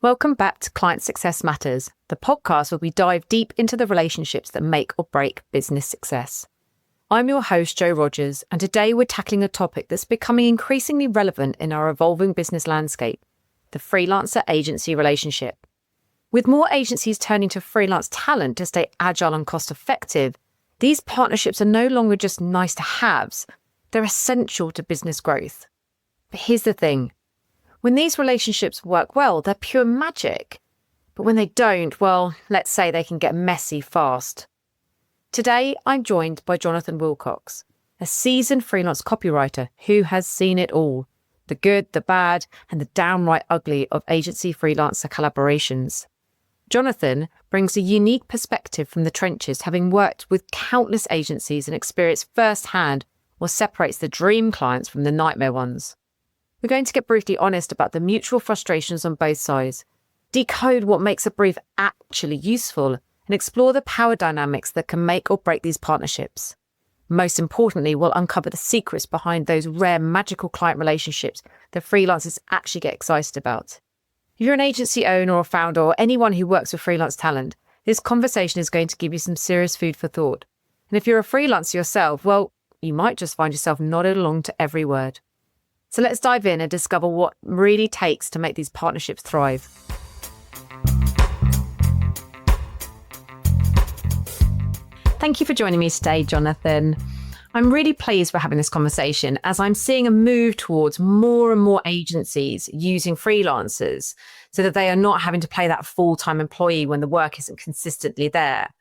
Welcome back to Client Success Matters, the podcast where we dive deep into the relationships that make or break business success. I'm your host, Jo Rogers, and today we're tackling a topic that's becoming increasingly relevant in our evolving business landscape, the freelancer-agency relationship. With more agencies turning to freelance talent to stay agile and cost-effective, these partnerships are no longer just nice-to-haves, they're essential to business growth. But here's the thing. When these relationships work well, they're pure magic. But when they don't, well, let's say they can get messy fast. Today, I'm joined by Jonathan Wilcox, a seasoned freelance copywriter who has seen it all, the good, the bad, and the downright ugly of agency freelancer collaborations. Jonathan brings a unique perspective from the trenches, having worked with countless agencies and experienced firsthand what separates the dream clients from the nightmare ones. We're going to get brutally honest about the mutual frustrations on both sides, decode what makes a brief actually useful, and explore the power dynamics that can make or break these partnerships. Most importantly, we'll uncover the secrets behind those rare magical client relationships that freelancers actually get excited about. If you're an agency owner or founder or anyone who works with freelance talent, this conversation is going to give you some serious food for thought. And if you're a freelancer yourself, well, you might just find yourself nodding along to every word. So let's dive in and discover what really takes to make these partnerships thrive. Thank you for joining me today, Jonathan. I'm really pleased we're having this conversation as I'm seeing a move towards more and more agencies using freelancers so that they are not having to play that full-time employee when the work isn't consistently there.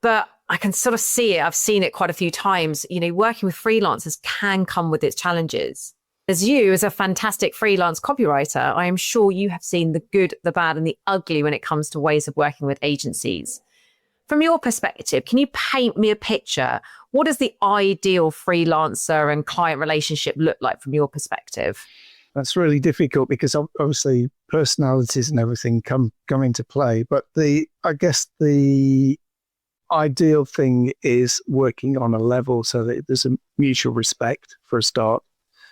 But I can sort of see it. I've seen it quite a few times. Working with freelancers can come with its challenges. As a fantastic freelance copywriter, I am sure you have seen the good, the bad, and the ugly when it comes to ways of working with agencies. From your perspective, can you paint me a picture? What does the ideal freelancer and client relationship look like from your perspective? That's really difficult because obviously personalities and everything come into play. But I guess the ideal thing is working on a level so that there's a mutual respect for a start.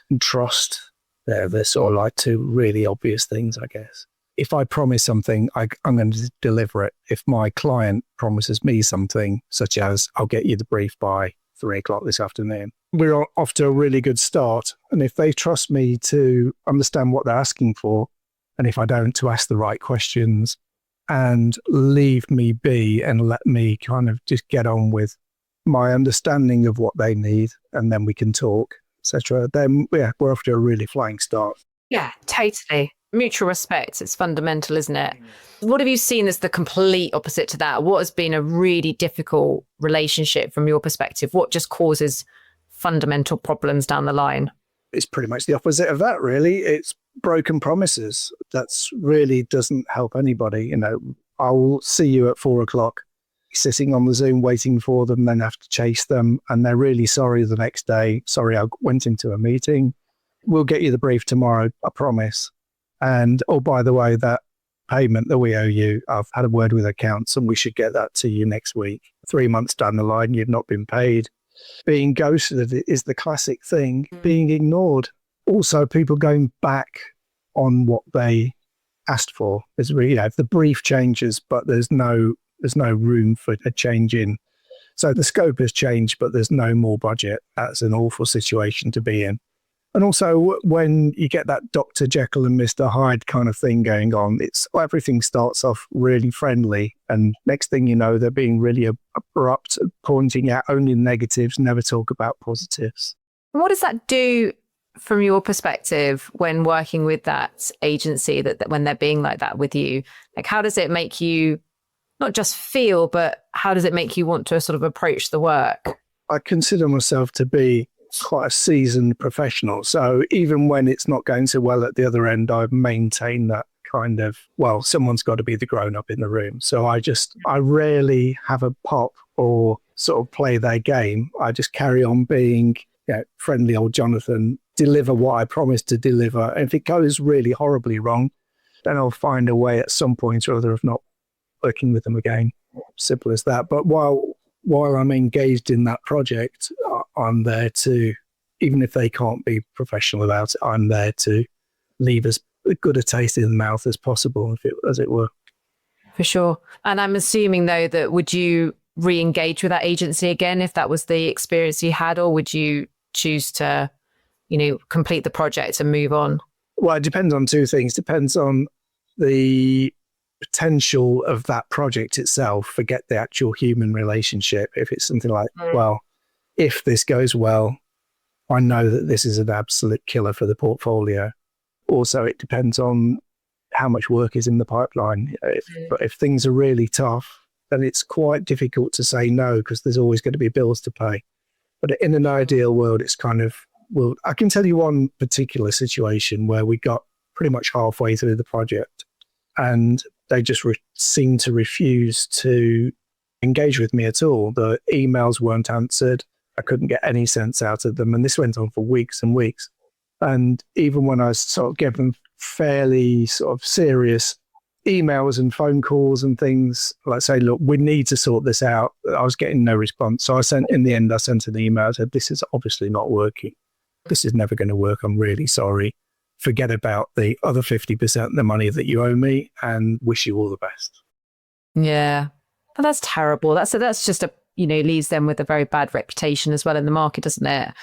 And trust. They're sort of like two really obvious things, I guess. If I promise something, I'm going to deliver it. If my client promises me something, such as I'll get you the brief by 3:00 this afternoon, we're off to a really good start. And if they trust me to understand what they're asking for, and if I don't, to ask the right questions and leave me be and let me kind of just get on with my understanding of what they need, and then we can talk, etc., then we're off to a really flying start. Yeah, totally. Mutual respect, it's fundamental, isn't it? What have you seen as the complete opposite to that? What has been a really difficult relationship from your perspective? What just causes fundamental problems down the line? It's pretty much the opposite of that, really. It's broken promises. That's really doesn't help anybody. I'll see you at 4:00. Sitting on the Zoom waiting for them, then have to chase them, and they're really sorry the next day. Sorry, I went into a meeting. We'll get you the brief tomorrow, I promise. And, oh, by the way, that payment that we owe you, I've had a word with accounts and we should get that to you next week. 3 months down the line, you've not been paid. Being ghosted is the classic thing. Being ignored. Also, people going back on what they asked for. Is really, if the brief changes, but there's no room for a change in. So the scope has changed, but there's no more budget. That's an awful situation to be in. And also when you get that Dr. Jekyll and Mr. Hyde kind of thing going on, everything starts off really friendly. And next thing you know, they're being really abrupt, pointing out only negatives, never talk about positives. What does that do from your perspective when working with that agency, that when they're being like that with you? Like, how does it make you not just feel, but how does it make you want to sort of approach the work? I consider myself to be quite a seasoned professional. So even when it's not going so well at the other end, I maintain that kind of, someone's got to be the grown up in the room. So I rarely have a pop or sort of play their game. I just carry on being friendly old Jonathan, deliver what I promised to deliver. And if it goes really horribly wrong, then I'll find a way at some point or other of not working with them again. Simple as that. But while I'm engaged in that project, I'm there to, even if they can't be professional about it, I'm there to leave as good a taste in the mouth as possible, as it were. For sure. And I'm assuming, though, that would you re-engage with that agency again if that was the experience you had, or would you choose to, complete the project and move on? Well, it depends on two things. Depends on the potential of that project itself. Forget the actual human relationship. If it's something like, well, if this goes well, I know that this is an absolute killer for the portfolio. Also, it depends on how much work is in the pipeline. If things are really tough, then it's quite difficult to say no, because there's always going to be bills to pay. But in an ideal world, it's kind of, well, I can tell you one particular situation where we got pretty much halfway through the project and they just seemed to refuse to engage with me at all. The emails weren't answered. I couldn't get any sense out of them. And this went on for weeks and weeks. And even when I sort of gave them fairly sort of serious emails and phone calls and things, like say, look, we need to sort this out, I was getting no response. So in the end, I sent an email. I said, this is obviously not working. This is never going to work. I'm really sorry. Forget about the other 50% of the money that you owe me and wish you all the best. Yeah. But that's terrible. That's just leaves them with a very bad reputation as well in the market, doesn't it?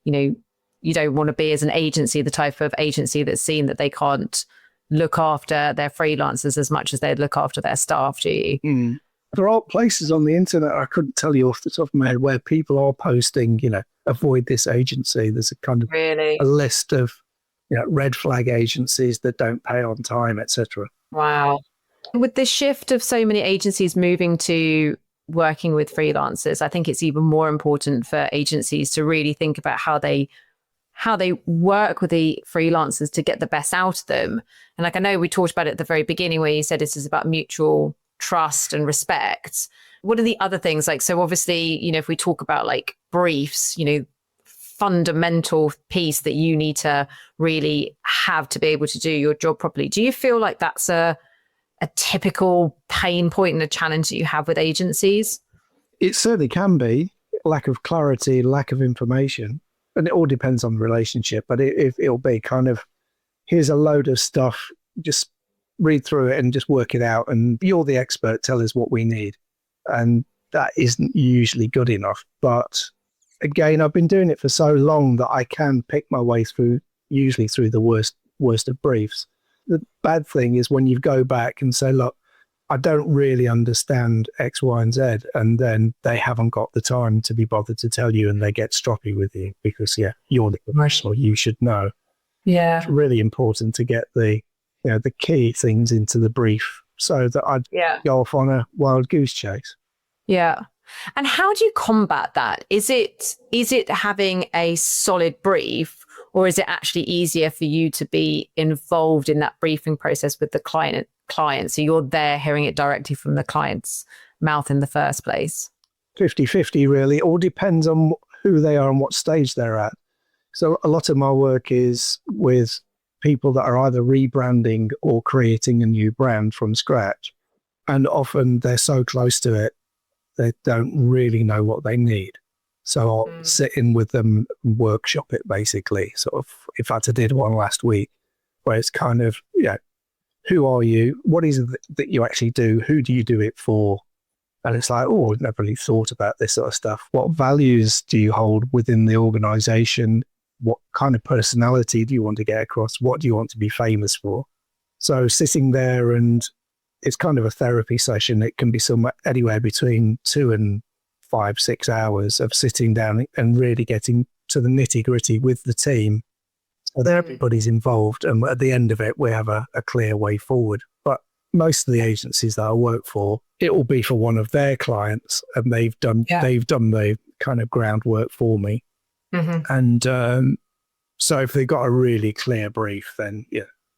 You don't want to be, as an agency, the type of agency that's seen that they can't look after their freelancers as much as they'd look after their staff, do you? There are places on the internet, I couldn't tell you off the top of my head, where people are posting, avoid this agency. There's a kind of a list of red flag agencies that don't pay on time, etc. Wow. With the shift of so many agencies moving to working with freelancers, I think it's even more important for agencies to really think about how they work with the freelancers to get the best out of them. And I know we talked about it at the very beginning where you said this is about mutual trust and respect. What are the other things? So obviously, if we talk about briefs, fundamental piece that you need to really have to be able to do your job properly. Do you feel like that's a typical pain point and a challenge that you have with agencies? It certainly can be. Lack of clarity, lack of information. And it all depends on the relationship. But it'll be kind of, here's a load of stuff, just read through it and just work it out. And you're the expert, tell us what we need. And that isn't usually good enough. But again, I've been doing it for so long that I can pick my way through, usually through the worst of briefs. The bad thing is when you go back and say, look, I don't really understand X, Y, and Z. And then they haven't got the time to be bothered to tell you and they get stroppy with you because, you're the professional, you should know. Yeah. It's really important to get the key things into the brief so that I'd go off on a wild goose chase. Yeah. And how do you combat that? Is it having a solid brief, or is it actually easier for you to be involved in that briefing process with the client? So you're there hearing it directly from the client's mouth in the first place? 50-50 really. It all depends on who they are and what stage they're at. So a lot of my work is with people that are either rebranding or creating a new brand from scratch. And often they're so close to it, they don't really know what they need. So I'll sit in with them and workshop it basically. Sort of, in fact, I did one last week where it's kind of, who are you? What is it that you actually do? Who do you do it for? And it's like, I've never really thought about this sort of stuff. What values do you hold within the organization? What kind of personality do you want to get across? What do you want to be famous for? So sitting there, and it's kind of a therapy session. It can be somewhere anywhere between 2 and 5, 6 hours of sitting down and really getting to the nitty gritty with the team. So everybody's involved, and at the end of it, we have a clear way forward. But most of the agencies that I work for, it will be for one of their clients, and they've done the kind of groundwork for me. Mm-hmm. And so if they've got a really clear brief, then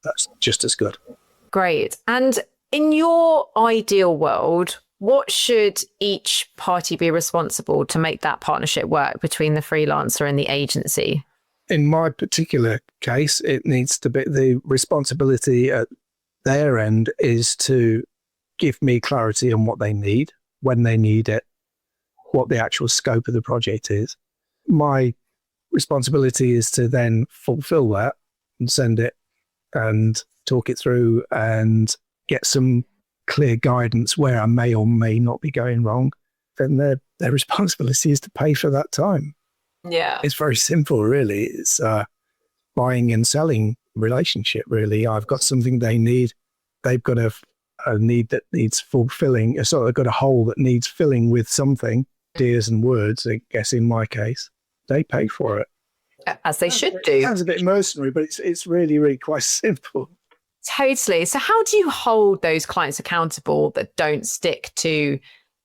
that's just as good. Great. And in your ideal world, what should each party be responsible to make that partnership work between the freelancer and the agency? In my particular case, it needs to be the responsibility at their end is to give me clarity on what they need, when they need it, what the actual scope of the project is. My responsibility is to then fulfill that and send it and talk it through and get some clear guidance where I may or may not be going wrong, then their responsibility is to pay for that time. Yeah. It's very simple, really. It's buying and selling relationship, really. I've got something they need. They've got a need that needs fulfilling. So they've got a hole that needs filling with something, ideas and words, I guess in my case. They pay for it. As they should do. It sounds a bit mercenary, but it's really, really quite simple. Totally. So how do you hold those clients accountable that don't stick to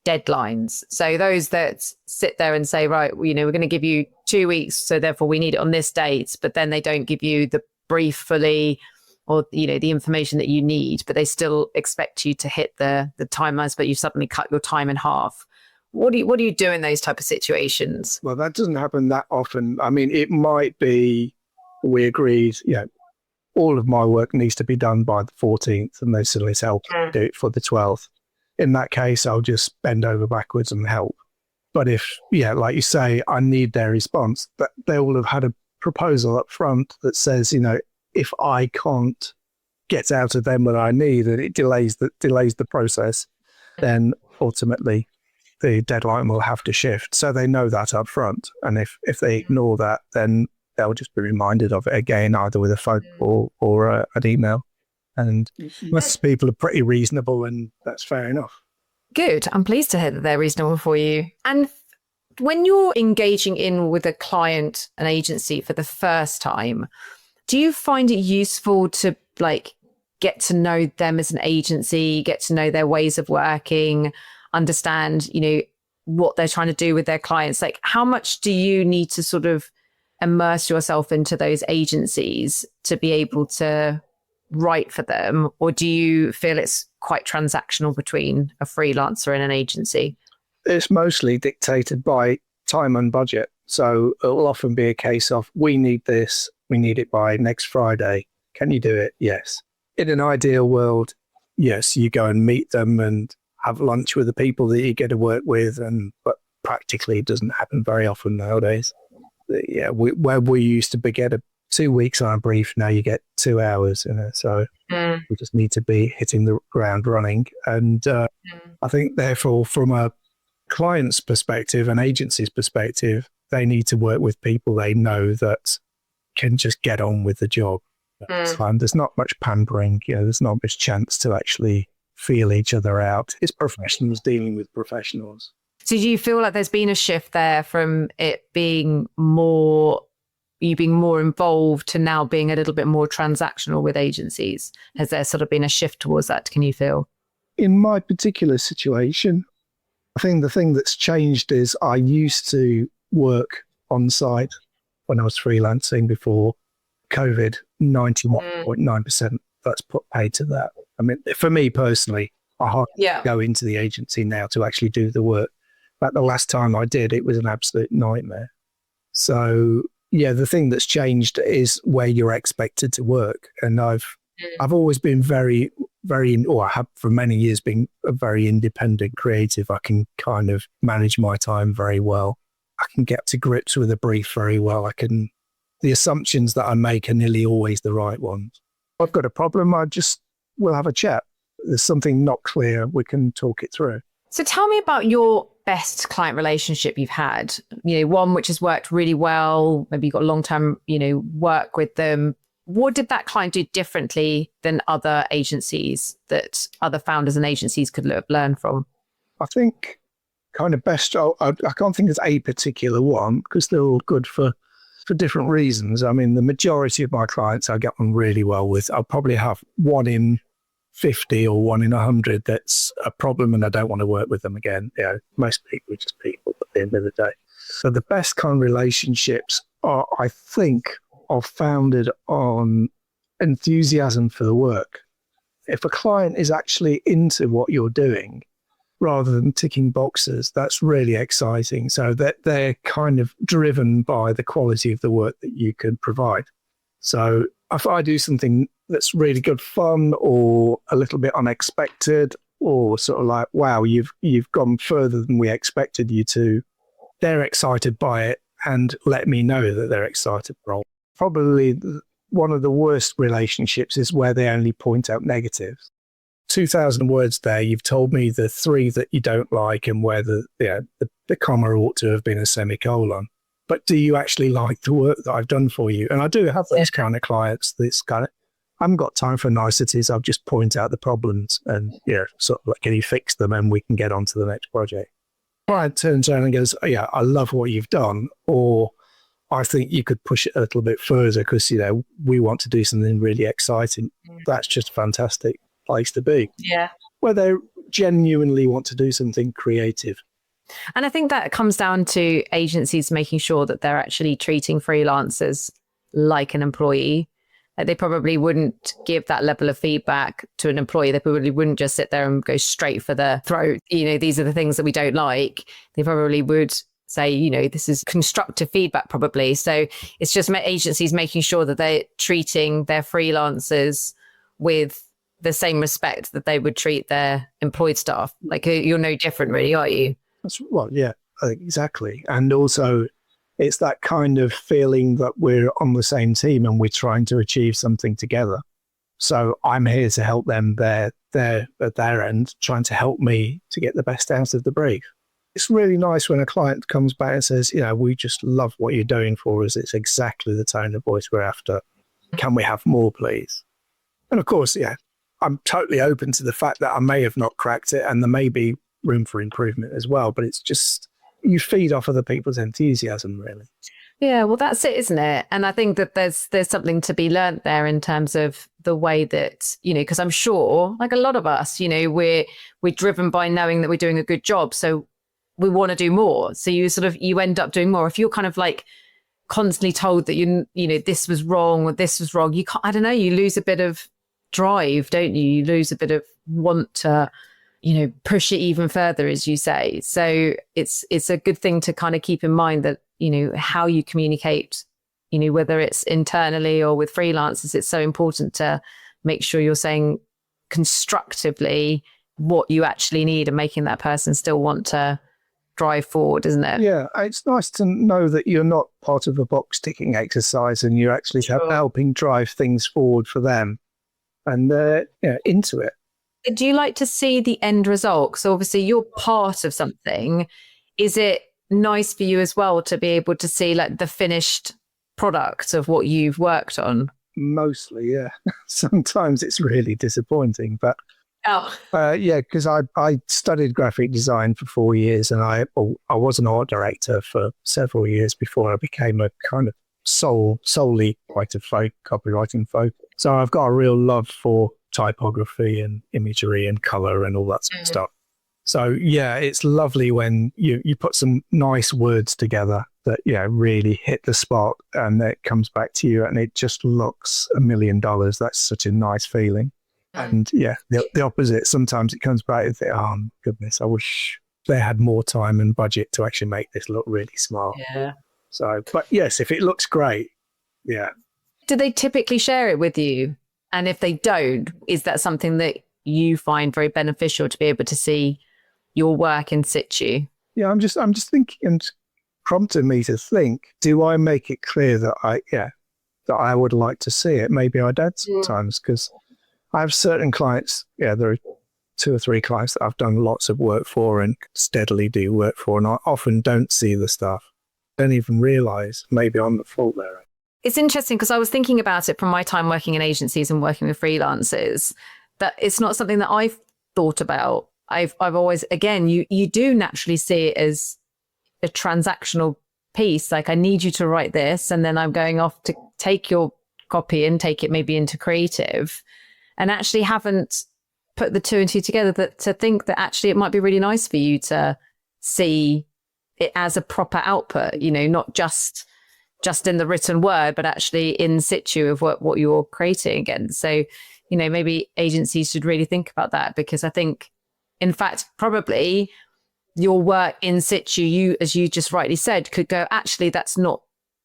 deadlines? So those that sit there and say, right, we're going to give you 2 weeks, so therefore we need it on this date, but then they don't give you the brief fully or, the information that you need, but they still expect you to hit the timelines, but you suddenly cut your time in half. What do you do in those type of situations? Well, that doesn't happen that often. I mean, it might be we agreed, all of my work needs to be done by the 14th, and they suddenly say, I'll do it for the 12th. In that case, I'll just bend over backwards and help. But if, like you say, I need their response, but they will have had a proposal up front that says, if I can't get out of them what I need and it delays the process, then ultimately the deadline will have to shift. So they know that up front. And if they ignore that, then they'll just be reminded of it again, either with a phone call or an email. And most people are pretty reasonable, and that's fair enough. Good. I'm pleased to hear that they're reasonable for you. And when you're engaging in with a client, an agency for the first time, do you find it useful to get to know them as an agency, get to know their ways of working, understand, what they're trying to do with their clients? How much do you need to sort of immerse yourself into those agencies to be able to write for them? Or do you feel it's quite transactional between a freelancer and an agency? It's mostly dictated by time and budget. So it'll often be a case of, we need this, we need it by next Friday. Can you do it? Yes. In an ideal world, yes, you go and meet them and have lunch with the people that you get to work with. But practically it doesn't happen very often nowadays. Where we used to get 2 weeks on a brief, now you get 2 hours, so we just need to be hitting the ground running. And I think therefore, from a client's perspective, an agency's perspective, they need to work with people they know that can just get on with the job. There's not much pampering, there's not much chance to actually feel each other out. It's professionals dealing with professionals. So do you feel like there's been a shift there from it being you being more involved to now being a little bit more transactional with agencies? Has there sort of been a shift towards that, can you feel? In my particular situation, I think the thing that's changed is I used to work on site when I was freelancing before COVID. 91.9% that's put paid to that. I mean, for me personally, I hardly go into the agency now to actually do the work. But the last time I did, it was an absolute nightmare. So, the thing that's changed is where you're expected to work. And I've always been very, very, or I have for many years been a very independent creative. I can kind of manage my time very well. I can get to grips with a brief very well. The assumptions that I make are nearly always the right ones. If I've got a problem, we'll have a chat. There's something not clear, we can talk it through. So tell me about your best client relationship you've had, one which has worked really well, maybe you've got long-term, work with them. What did that client do differently than other agencies that other founders and agencies could learn from? I think kind of best, I can't think there's a particular one because they're all good for different reasons. I mean, the majority of my clients I get on really well with. I'll probably have 1 in 50 or 1 in 100 that's a problem and I don't want to work with them again. Most people are just people at the end of the day. So the best kind of relationships are founded on enthusiasm for the work. If a client is actually into what you're doing rather than ticking boxes, that's really exciting. So that they're kind of driven by the quality of the work that you can provide. So if I do something that's really good fun or a little bit unexpected or sort of like, wow, you've gone further than we expected you to, they're excited by it and let me know that they're excited. Probably one of the worst relationships is where they only point out negatives. 2,000 words there, you've told me the 3 that you don't like and where the comma ought to have been a semicolon. But do you actually like the work that I've done for you? And I do have those kind of clients. This kind of, I haven't got time for niceties. I'll just point out the problems and sort of like, can you fix them and we can get on to the next project. Client turns around and goes, oh, yeah, I love what you've done, or I think you could push it a little bit further because we want to do something really exciting. That's just a fantastic place to be. Yeah, where they genuinely want to do something creative. And I think that comes down to agencies making sure that they're actually treating freelancers like an employee. They probably wouldn't give that level of feedback to an employee. They probably wouldn't just sit there and go straight for the throat. These are the things that we don't like. They probably would say, this is constructive feedback probably. So it's just agencies making sure that they're treating their freelancers with the same respect that they would treat their employed staff. Like you're no different really, are you? Well, yeah, exactly. And also it's that kind of feeling that we're on the same team and we're trying to achieve something together. So I'm here to help them. They're at their end, trying to help me to get the best out of the brief. It's really nice when a client comes back and says, we just love what you're doing for us. It's exactly the tone of voice we're after. Can we have more, please? And of course, I'm totally open to the fact that I may have not cracked it and there may be room for improvement as well. But it's just, you feed off other people's enthusiasm, really. Yeah, well, that's it, isn't it? And I think that there's something to be learnt there in terms of the way that, because I'm sure, like a lot of us, we're driven by knowing that we're doing a good job. So we want to do more. So you end up doing more. If you're kind of like constantly told that this was wrong or this was wrong, you can't, I don't know, you lose a bit of drive, don't you? You lose a bit of want to push it even further, as you say. So it's a good thing to kind of keep in mind that, how you communicate, whether it's internally or with freelancers, it's so important to make sure you're saying constructively what you actually need and making that person still want to drive forward, isn't it? Yeah, it's nice to know that you're not part of a box ticking exercise and you're actually helping drive things forward for them and they're into it. Do you like to see the end result? So obviously you're part of something. Is it nice for you as well to be able to see like the finished product of what you've worked on? Mostly, yeah. Sometimes it's really disappointing, but because I studied graphic design for 4 years and I was an art director for several years before I became a kind of solely copywriting folk. So I've got a real love for typography and imagery and color and all that sort of stuff. So yeah, it's lovely when you put some nice words together that really hit the spot and it comes back to you and it just looks $1 million. That's such a nice feeling. And the opposite, sometimes it comes back and think, oh goodness, I wish they had more time and budget to actually make this look really smart. Yeah. So, but yes, if it looks great, yeah. Do they typically share it with you? And if they don't, is that something that you find very beneficial to be able to see your work in situ? Yeah, I'm just thinking and prompting me to think, do I make it clear that I would like to see it? Maybe I don't sometimes because I have certain clients, there are 2 or 3 clients that I've done lots of work for and steadily do work for, and I often don't see the stuff. Don't even realize maybe I'm at fault there. It's interesting because I was thinking about it from my time working in agencies and working with freelancers, that it's not something that I've thought about. I've always, again, you do naturally see it as a transactional piece. Like I need you to write this and then I'm going off to take your copy and take it maybe into creative, and actually haven't put the 2 and 2 together to think that actually it might be really nice for you to see it as a proper output, not just in the written word, but actually in situ of what you're creating again. So, maybe agencies should really think about that, because I think, in fact, probably your work in situ, you, as you just rightly said, could go, actually,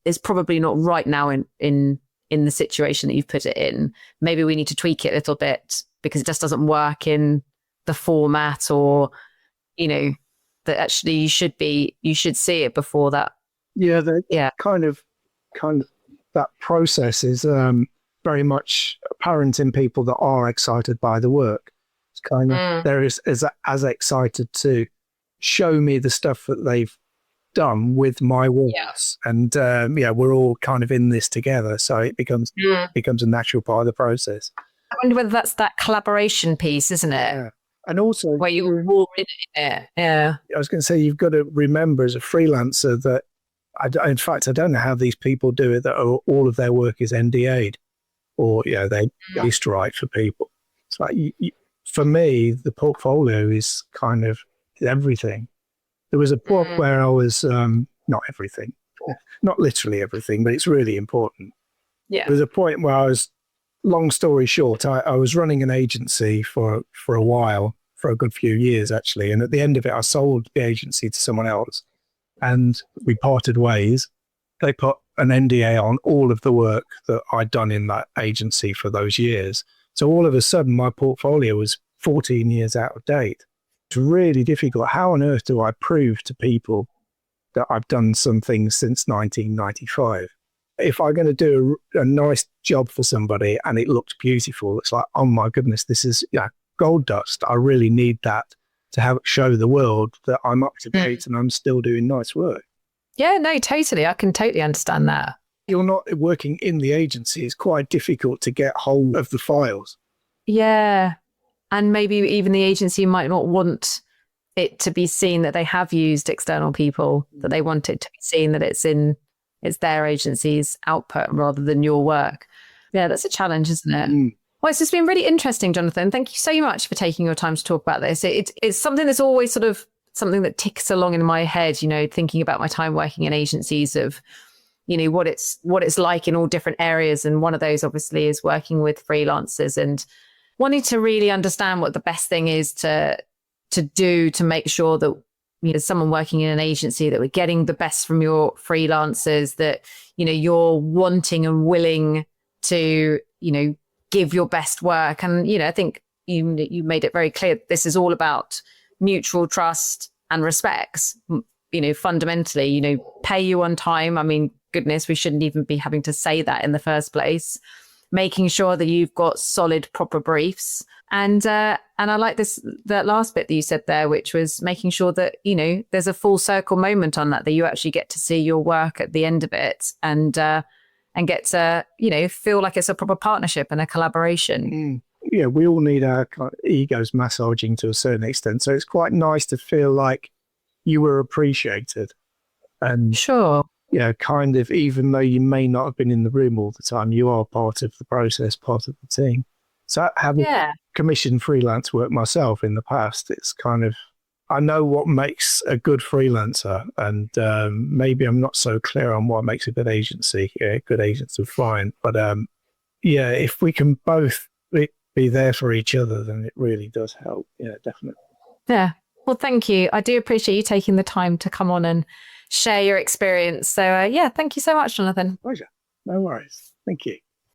it's probably not right now in the situation that you've put it in. Maybe we need to tweak it a little bit because it just doesn't work in the format, or, that actually you should see it before that. Yeah, kind of that process is very much apparent in people that are excited by the work. It's kind of, they're as excited to show me the stuff that they've done with my works. And we're all kind of in this together. So it becomes a natural part of the process. I wonder whether that's that collaboration piece, isn't it? Yeah. And also, where you're all in it. Yeah. I was going to say, you've got to remember as a freelancer that, in fact, I don't know how these people do it, that all of their work is NDA'd or, they used to write for people. It's like, for me, the portfolio is kind of everything. There was a point where I was, not everything, not literally everything, but it's really important. Yeah. There was a point where I was, long story short, I was running an agency for a while, for a good few years, actually. And at the end of it, I sold the agency to someone else and we parted ways. They put an NDA on all of the work that I'd done in that agency for those years. So all of a sudden, my portfolio was 14 years out of date. It's really difficult. How on earth do I prove to people that I've done some things since 1995? If I'm going to do a nice job for somebody and it looks beautiful, it's like, oh my goodness, this is gold dust. I really need that to show the world that I'm up to date and I'm still doing nice work. Yeah, no, totally. I can totally understand that. You're not working in the agency. It's quite difficult to get hold of the files. Yeah. And maybe even the agency might not want it to be seen that they have used external people, that they want it to be seen that it's their agency's output rather than your work. Yeah, that's a challenge, isn't it? Well, it's just been really interesting, Jonathan. Thank you so much for taking your time to talk about this. It's something that's always sort of something that ticks along in my head, thinking about my time working in agencies of, what it's like in all different areas. And one of those obviously is working with freelancers and wanting to really understand what the best thing is to do to make sure that someone working in an agency, that we're getting the best from your freelancers, that, you're wanting and willing to, give your best work. And, I think you made it very clear. This is all about mutual trust and respects, fundamentally, pay you on time. I mean, goodness, we shouldn't even be having to say that in the first place. Making sure that you've got solid, proper briefs. And I like that last bit that you said there, which was making sure that, there's a full circle moment on that you actually get to see your work at the end of it and get to, feel like it's a proper partnership and a collaboration. Yeah, we all need our kind of egos massaging to a certain extent. So it's quite nice to feel like you were appreciated. And sure. Yeah, kind of, even though you may not have been in the room all the time, you are part of the process, part of the team. So having commissioned freelance work myself in the past, it's kind of, I know what makes a good freelancer, and maybe I'm not so clear on what makes a good agency. Yeah, good agents are fine. But if we can both be there for each other, then it really does help. Yeah, definitely. Yeah. Well, thank you. I do appreciate you taking the time to come on and share your experience. So, thank you so much, Jonathan. Pleasure. No worries. Thank you.